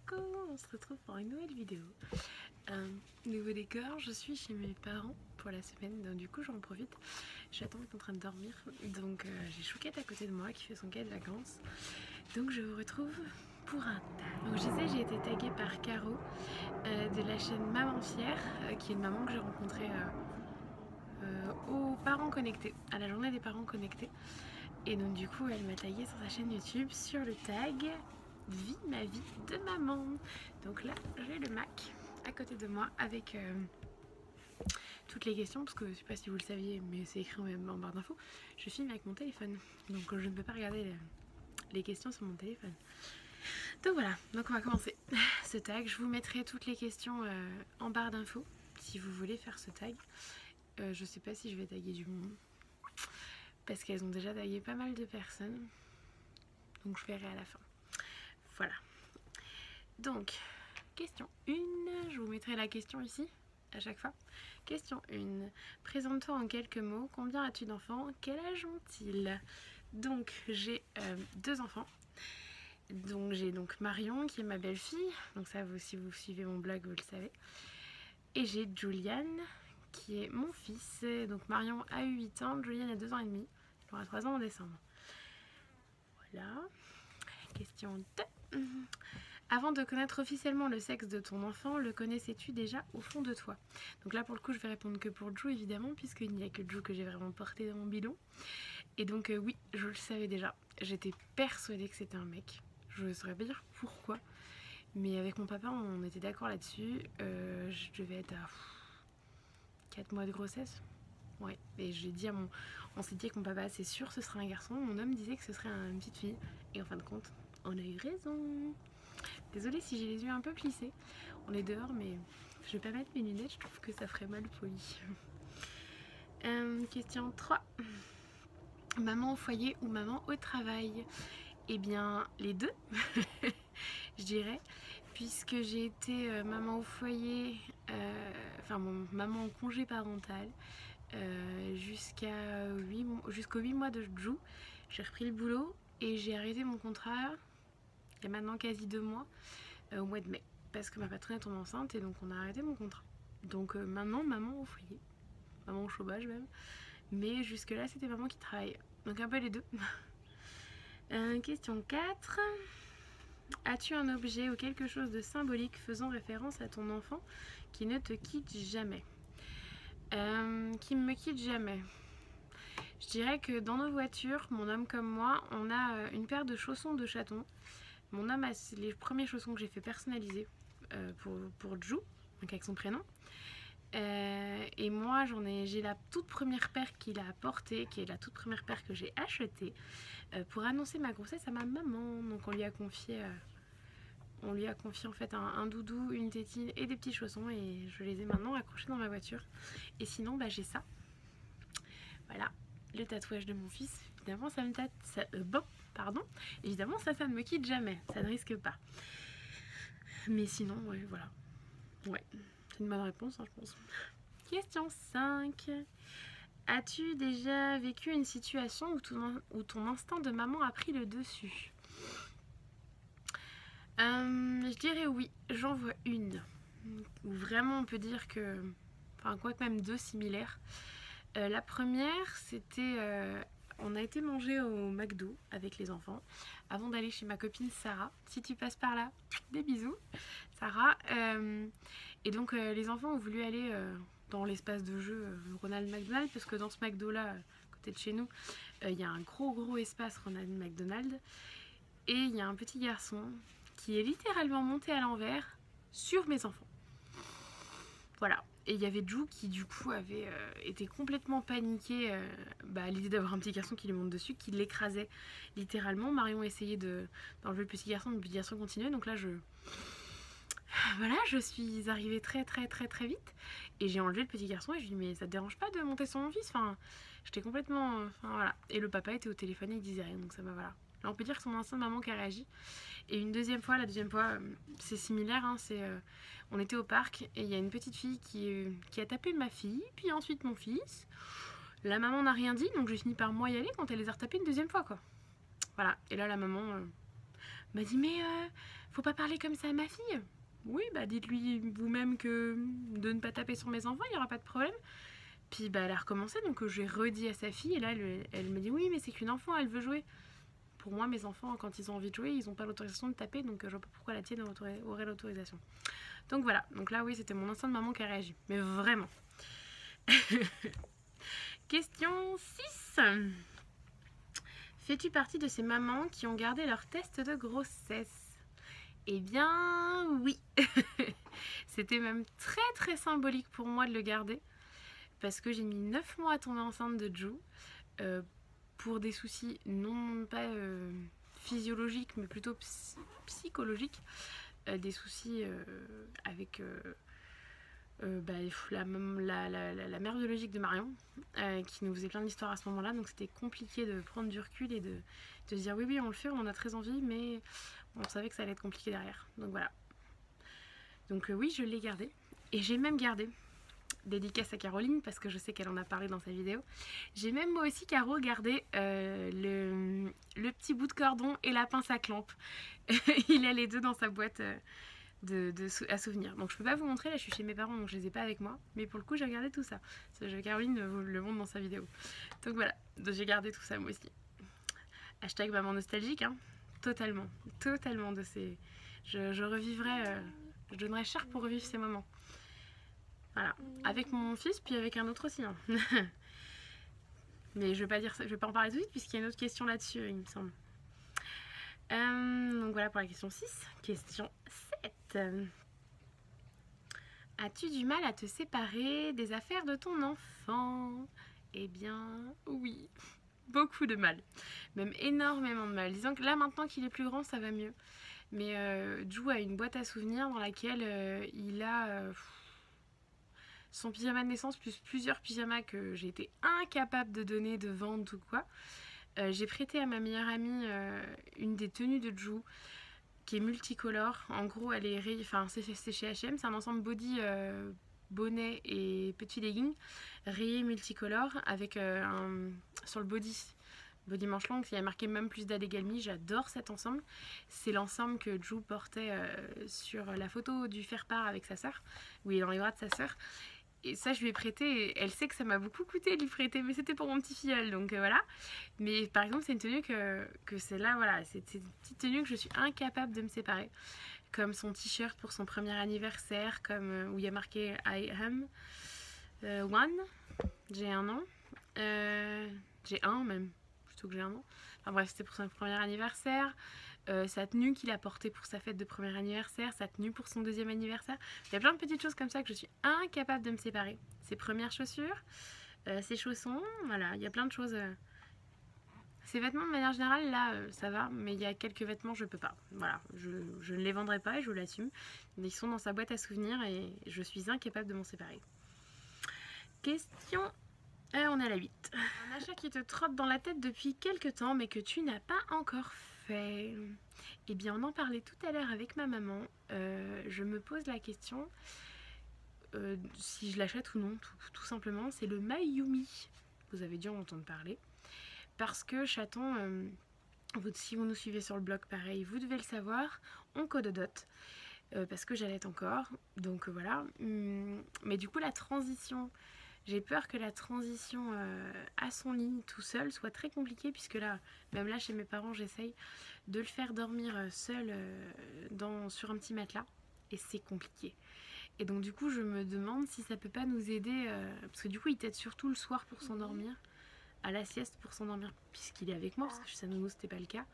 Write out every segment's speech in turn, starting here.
coucou, on se retrouve pour une nouvelle vidéo. Nouveau décor, je suis chez mes parents pour la semaine, donc du coup j'en profite. J'attends qu'ils sont en train de dormir, donc j'ai Chouquette à côté de moi qui fait son cahier de vacances. Donc je vous retrouve pour un tag. Donc je disais, j'ai été taguée par Caro de la chaîne Maman Fière, qui est une maman que j'ai rencontrée aux parents connectés, à la journée des parents connectés. Et donc du coup elle m'a taguée sur sa chaîne YouTube sur le tag Vie ma vie de maman. Donc là j'ai le Mac à côté de moi avec toutes les questions, parce que je sais pas si vous le saviez mais c'est écrit en barre d'infos, je filme avec mon téléphone, donc je ne peux pas regarder les questions sur mon téléphone. Donc voilà, donc on va commencer ce tag. Je vous mettrai toutes les questions en barre d'infos si vous voulez faire ce tag. Je sais pas si je vais taguer du monde parce qu'elles ont déjà tagué pas mal de personnes, donc je verrai à la fin. Voilà. Donc, question 1, je vous mettrai la question ici à chaque fois. Question 1, présente-toi en quelques mots, combien as-tu d'enfants, quel âge ont-ils? Donc j'ai 2 enfants. Donc j'ai donc Marion qui est ma belle-fille, donc ça si vous suivez mon blog vous le savez. Et j'ai Julian qui est mon fils. Donc Marion a eu 8 ans, Julian a 2 ans et demi, il aura 3 ans en décembre. Voilà. Question 2. Avant de connaître officiellement le sexe de ton enfant, le connaissais-tu déjà au fond de toi? Donc là pour le coup je vais répondre que pour Jou évidemment, puisqu'il n'y a que Jou que j'ai vraiment porté dans mon bidon. Et donc oui, je le savais déjà. J'étais persuadée que c'était un mec. Je ne saurais pas dire pourquoi. Mais avec mon papa on était d'accord là-dessus. Je devais être à 4 mois de grossesse. Ouais, et j'ai dit on s'est dit avec mon papa, c'est sûr ce sera un garçon. Mon homme disait que ce serait une petite fille. Et en fin de compte, on a eu raison. Désolée si j'ai les yeux un peu plissés. On est dehors, mais je vais pas mettre mes lunettes, je trouve que ça ferait mal poli. Question 3. Maman au foyer ou maman au travail? Eh bien, les deux, je dirais, puisque j'ai été maman au foyer, maman en congé parental, jusqu'aux 8 mois de Jou. J'ai repris le boulot et j'ai arrêté mon contrat il y a maintenant quasi 2 mois, au mois de mai, parce que ma patronne est tombée enceinte et donc on a arrêté mon contrat. Donc maintenant maman au foyer, maman au chômage même, mais jusque là c'était maman qui travaille, donc un peu les deux. Question 4. As-tu un objet ou quelque chose de symbolique faisant référence à ton enfant qui ne te quitte jamais? Qui ne me quitte jamais. Je dirais que dans nos voitures, mon homme comme moi, on a une paire de chaussons de chaton. Mon homme a les premiers chaussons que j'ai fait personnaliser pour Jou, donc avec son prénom. Et moi j'ai la toute première paire qu'il a portée, qui est la toute première paire que j'ai achetée pour annoncer ma grossesse à ma maman. Donc on lui a confié en fait un doudou, une tétine et des petits chaussons, et je les ai maintenant accrochés dans ma voiture. Et sinon j'ai ça. Voilà, le tatouage de mon fils. Évidemment ça me évidemment ça ne me quitte jamais, ça ne risque pas. Mais sinon ouais, voilà. Ouais, c'est une bonne réponse hein, je pense. Question 5. As-tu déjà vécu une situation où ton instinct de maman a pris le dessus? Je dirais oui, j'en vois une. Où vraiment on peut dire que... Enfin, quoi que même 2 similaires. La première, c'était... on a été manger au McDo avec les enfants avant d'aller chez ma copine Sarah. Si tu passes par là, des bisous, Sarah. Et donc les enfants ont voulu aller dans l'espace de jeu Ronald McDonald, parce que dans ce McDo là, à côté de chez nous, il y a un gros espace Ronald McDonald. Et il y a un petit garçon qui est littéralement monté à l'envers sur mes enfants. Voilà. Et il y avait Jou qui du coup avait été complètement paniquée à l'idée d'avoir un petit garçon qui lui monte dessus, qui l'écrasait littéralement. Marion essayait d'enlever le petit garçon, le petit garçon continuait. Donc là je suis arrivée très vite et j'ai enlevé le petit garçon et je lui ai dit mais ça te dérange pas de monter sur mon fils? Enfin, j'étais complètement... voilà. Et le papa était au téléphone et il disait rien, donc ça m'a... Voilà. Là on peut dire que c'est mon instinct de maman qui a réagi. Et la deuxième fois, c'est similaire, hein, on était au parc et il y a une petite fille qui a tapé ma fille, puis ensuite mon fils. La maman n'a rien dit, donc j'ai fini par moi y aller quand elle les a retapés une deuxième fois, quoi. Voilà, et là la maman m'a dit faut pas parler comme ça à ma fille. Oui, bah dites-lui vous-même que de ne pas taper sur mes enfants, il n'y aura pas de problème. Puis bah elle a recommencé, donc j'ai redit à sa fille, et là elle me dit oui, mais c'est qu'une enfant, elle veut jouer. Pour moi, mes enfants, quand ils ont envie de jouer, ils n'ont pas l'autorisation de taper, donc je vois pas pourquoi la tienne aurait l'autorisation. Donc voilà, donc là oui, c'était mon instinct de maman qui a réagi, mais vraiment. Question 6. Fais-tu partie de ces mamans qui ont gardé leur test de grossesse? Eh bien oui. C'était même très très symbolique pour moi de le garder, parce que j'ai mis 9 mois à tomber enceinte de Ju, pour des soucis non pas physiologiques mais plutôt psychologiques, des soucis avec la mère biologique de Marion, qui nous faisait plein d'histoires à ce moment-là, donc c'était compliqué de prendre du recul et de se dire oui on le fait, on en a très envie, mais on savait que ça allait être compliqué derrière, donc voilà. Donc oui, je l'ai gardé, et j'ai même gardé, dédicace à Caroline parce que je sais qu'elle en a parlé dans sa vidéo, j'ai même moi aussi, Caro, gardé le petit bout de cordon et la pince à clampe. Il a les deux dans sa boîte à souvenirs. Donc je peux pas vous montrer, là je suis chez mes parents donc je les ai pas avec moi, mais pour le coup j'ai regardé tout ça. Caroline vous le montre dans sa vidéo. Donc voilà, j'ai gardé tout ça moi aussi. Hashtag maman nostalgique, hein. Totalement de ces... Je revivrai, je donnerais cher pour revivre ces moments. Voilà, avec mon fils puis avec un autre aussi, hein. Mais je vais pas en parler tout de suite puisqu'il y a une autre question là-dessus, il me semble. Donc voilà pour la question 6. Question 7. As-tu du mal à te séparer des affaires de ton enfant? Eh bien oui, beaucoup de mal, même énormément de mal. Disons que là maintenant qu'il est plus grand ça va mieux, mais Ju a une boîte à souvenirs dans laquelle il a son pyjama de naissance plus plusieurs pyjamas que j'ai été incapable de donner, de vendre ou quoi. J'ai prêté à ma meilleure amie une des tenues de Ju qui est multicolore. En gros, elle est c'est chez H&M, c'est un ensemble body, bonnet et petit legging rayé multicolore avec sur le body manche longue, il y a marqué même plus dad égale mi. J'adore cet ensemble. C'est l'ensemble que Ju portait sur la photo du faire-part avec sa sœur, où il est dans les bras de sa sœur. Et ça, je lui ai prêté, et elle sait que ça m'a beaucoup coûté de lui prêter, mais c'était pour mon petit filleul, donc voilà. Mais par exemple, c'est une tenue que c'est là, voilà, c'est une petite tenue que je suis incapable de me séparer. Comme son t-shirt pour son premier anniversaire, comme où il y a marqué I am one. J'ai un an. J'ai un même, plutôt que j'ai un an. Enfin bref, c'était pour son premier anniversaire. Sa tenue qu'il a portée pour sa fête de premier anniversaire, sa tenue pour son deuxième anniversaire. Il y a plein de petites choses comme ça que je suis incapable de me séparer. Ses premières chaussures, ses chaussons, voilà, il y a plein de choses. Ses vêtements de manière générale, là, ça va, mais il y a quelques vêtements, je peux pas. Voilà, je ne les vendrai pas et je l'assume. Ils sont dans sa boîte à souvenirs et je suis incapable de m'en séparer. Question... on est à la 8. Un achat qui te trotte dans la tête depuis quelques temps mais que tu n'as pas encore fait. Eh bien on en parlait tout à l'heure avec ma maman. Je me pose la question si je l'achète ou non, tout simplement. C'est le Mayumi. Vous avez dû en entendre parler. Parce que chaton, si vous nous suivez sur le blog, pareil, vous devez le savoir, on cododote. Parce que j'allaite encore. Donc voilà. Mais du coup la transition... J'ai peur que la transition à son lit tout seul soit très compliquée, puisque là, même là chez mes parents, j'essaye de le faire dormir seul sur un petit matelas, et c'est compliqué. Et donc du coup, je me demande si ça peut pas nous aider, parce que du coup, il t'aide surtout le soir pour s'endormir, à la sieste pour s'endormir, puisqu'il est avec moi, parce que chez sa nounou, c'était pas le cas.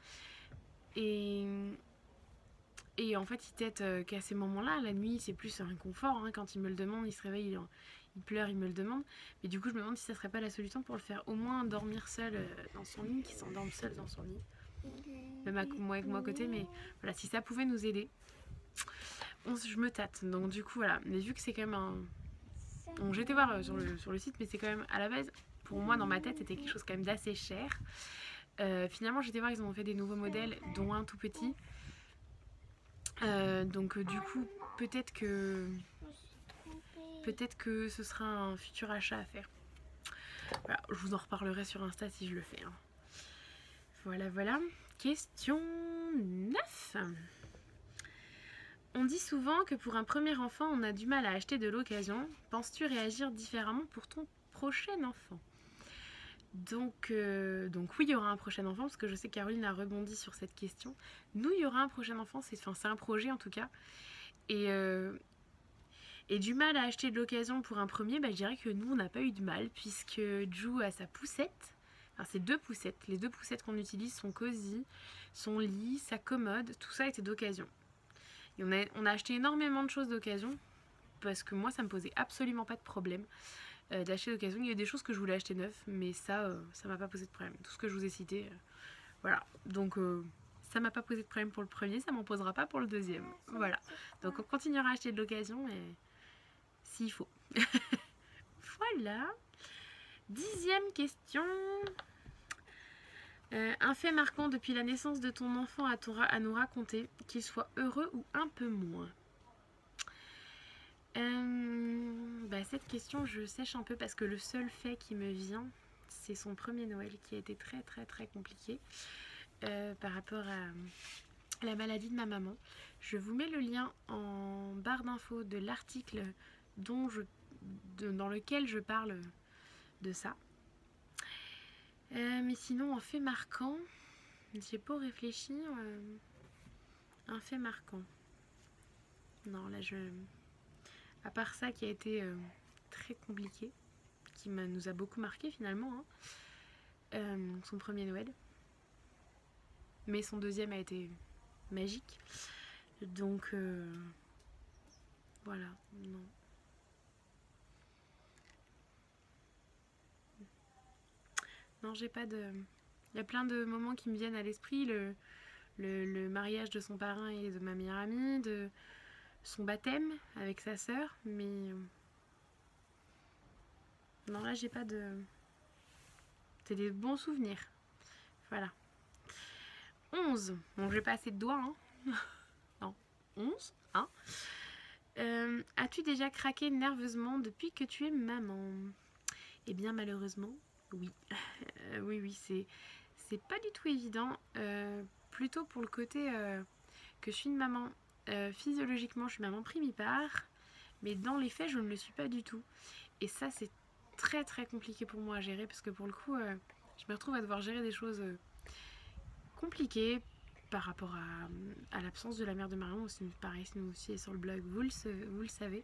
Et en fait, il t'aide qu'à ces moments-là. La nuit, c'est plus un confort, hein. Quand il me le demande, il se réveille, il pleure, il me le demande. Mais du coup, je me demande si ça serait pas la solution pour le faire au moins dormir seul dans son lit, qu'il s'endorme seul dans son lit. Même avec moi à côté, mais voilà, si ça pouvait nous aider. Je me tâte, donc du coup, voilà. Mais vu que c'est quand même un... Bon, j'ai été voir sur le site, mais c'est quand même, à la base, pour moi, dans ma tête, c'était quelque chose quand même d'assez cher. Finalement, j'étais voir, ils ont fait des nouveaux modèles, dont un tout petit. Donc du coup, peut-être que ce sera un futur achat à faire. Voilà, je vous en reparlerai sur Insta si je le fais, hein. Voilà. Question 9. On dit souvent que pour un premier enfant, on a du mal à acheter de l'occasion. Penses-tu réagir différemment pour ton prochain enfant? Donc oui, il y aura un prochain enfant, parce que je sais que Caroline a rebondi sur cette question. Nous, il y aura un prochain enfant, c'est un projet en tout cas. Et du mal à acheter de l'occasion pour un premier, je dirais que nous, on n'a pas eu de mal, puisque Ju a sa poussette. Enfin, c'est 2 poussettes. Les 2 poussettes qu'on utilise sont cosy, son lit, sa commode, tout ça était d'occasion. Et on a acheté énormément de choses d'occasion, parce que moi, ça me posait absolument pas de problème d'acheter d'occasion. Il y a des choses que je voulais acheter neuf, mais ça m'a pas posé de problème. Tout ce que je vous ai cité, voilà. Donc ça m'a pas posé de problème pour le premier, ça m'en posera pas pour le deuxième. Voilà. Donc on continuera à acheter de l'occasion, et s'il faut. Voilà. 10e question. Un fait marquant depuis la naissance de ton enfant à nous raconter, qu'il soit heureux ou un peu moins. Cette question, je sèche un peu parce que le seul fait qui me vient, c'est son premier Noël qui a été très très très compliqué par rapport à la maladie de ma maman. Je vous mets le lien en barre d'infos de l'article dans lequel je parle de ça. Mais sinon, en fait marquant, j'ai pas réfléchi. Un fait marquant. Non, là à part ça qui a été très compliqué, qui nous a beaucoup marqué finalement, son premier Noël. Mais son deuxième a été magique. Donc voilà, non. Non, j'ai pas de... Il y a plein de moments qui me viennent à l'esprit. Le mariage de son parrain et de ma meilleure amie, de son baptême avec sa sœur, mais non, là j'ai pas de... C'est des bons souvenirs. Voilà. 11. Bon, j'ai pas assez de doigts, non, 11, as-tu déjà craqué nerveusement depuis que tu es maman? Eh bien, malheureusement, oui. Oui, c'est pas du tout évident. Plutôt pour le côté que je suis une maman. Physiologiquement, je suis maman primipare, mais dans les faits, je ne le suis pas du tout. Et ça, c'est très très compliqué pour moi à gérer, parce que pour le coup, je me retrouve à devoir gérer des choses compliquées par rapport à l'absence de la mère de Marion. Aussi, pareil, nous aussi, et sur le blog, vous le savez.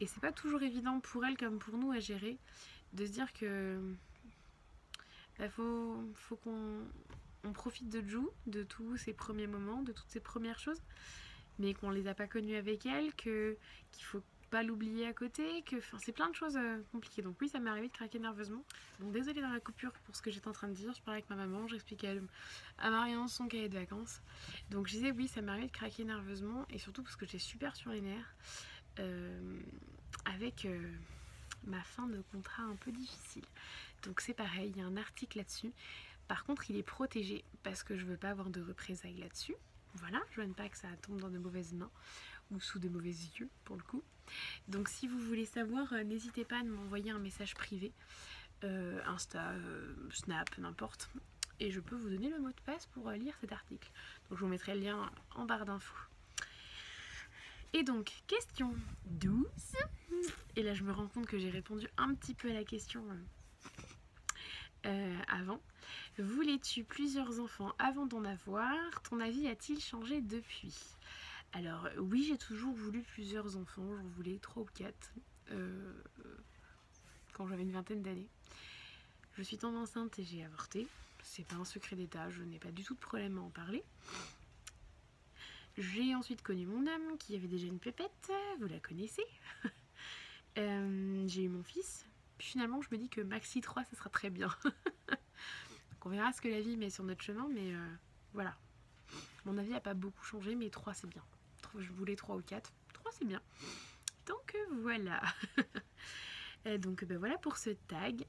Et c'est pas toujours évident pour elle comme pour nous à gérer, de se dire que faut qu'on profite de Ju, de tous ses premiers moments, de toutes ses premières choses, mais qu'on les a pas connues avec elle, qu'il faut pas l'oublier à côté, c'est plein de choses compliquées. Donc oui, ça m'est arrivé de craquer nerveusement. Bon, désolée dans la coupure pour ce que j'étais en train de dire. Je parlais avec ma maman, j'expliquais à Marion son cahier de vacances. Donc je disais oui, ça m'est arrivé de craquer nerveusement, et surtout parce que j'étais super sur les nerfs avec ma fin de contrat un peu difficile. Donc c'est pareil, il y a un article là-dessus. Par contre, il est protégé parce que je veux pas avoir de représailles là-dessus. Voilà, je veux pas que ça tombe dans de mauvaises mains ou sous de mauvais yeux pour le coup. Donc si vous voulez savoir, n'hésitez pas à m'envoyer un message privé, Insta, Snap, n'importe. Et je peux vous donner le mot de passe pour lire cet article. Donc je vous mettrai le lien en barre d'infos. Et donc, question 12. Et là, je me rends compte que j'ai répondu un petit peu à la question avant. Voulais-tu plusieurs enfants avant d'en avoir? Ton avis a-t-il changé depuis? Alors, oui, j'ai toujours voulu plusieurs enfants. J'en voulais 3 ou 4 quand j'avais une vingtaine d'années. Je suis tombée enceinte et j'ai avorté. C'est pas un secret d'état, je n'ai pas du tout de problème à en parler. J'ai ensuite connu mon homme qui avait déjà une pépette, vous la connaissez. J'ai eu mon fils. Puis finalement, je me dis que maxi 3, ça sera très bien. Donc on verra ce que la vie met sur notre chemin, mais voilà. Mon avis n'a pas beaucoup changé, mais 3 c'est bien. Je voulais 3 ou 4. 3 c'est bien. Donc voilà. Donc voilà pour ce tag.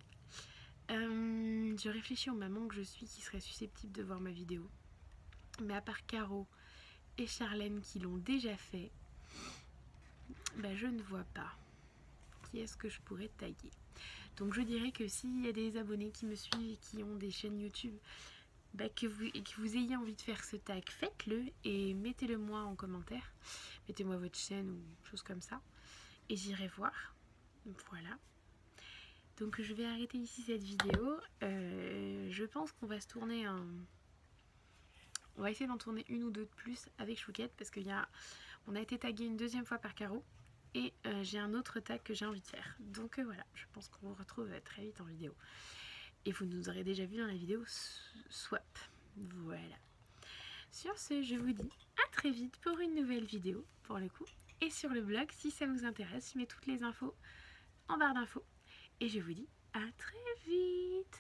Je réfléchis aux mamans que je suis qui seraient susceptibles de voir ma vidéo. Mais à part Caro et Charlène qui l'ont déjà fait, je ne vois pas qui est-ce que je pourrais taguer. Donc je dirais que s'il y a des abonnés qui me suivent et qui ont des chaînes YouTube que vous ayez envie de faire ce tag, faites-le et mettez-le moi en commentaire. Mettez-moi votre chaîne ou chose comme ça et j'irai voir. Voilà. Donc je vais arrêter ici cette vidéo. Je pense qu'on va se tourner un... On va essayer d'en tourner une ou deux de plus avec Chouquette parce on a été tagué une deuxième fois par Caro et j'ai un autre tag que j'ai envie de faire. Donc voilà, je pense qu'on vous retrouve très vite en vidéo. Et vous nous aurez déjà vu dans la vidéo swap. Voilà. Sur ce, je vous dis à très vite pour une nouvelle vidéo, pour le coup. Et sur le blog, si ça vous intéresse, je mets toutes les infos en barre d'infos. Et je vous dis à très vite.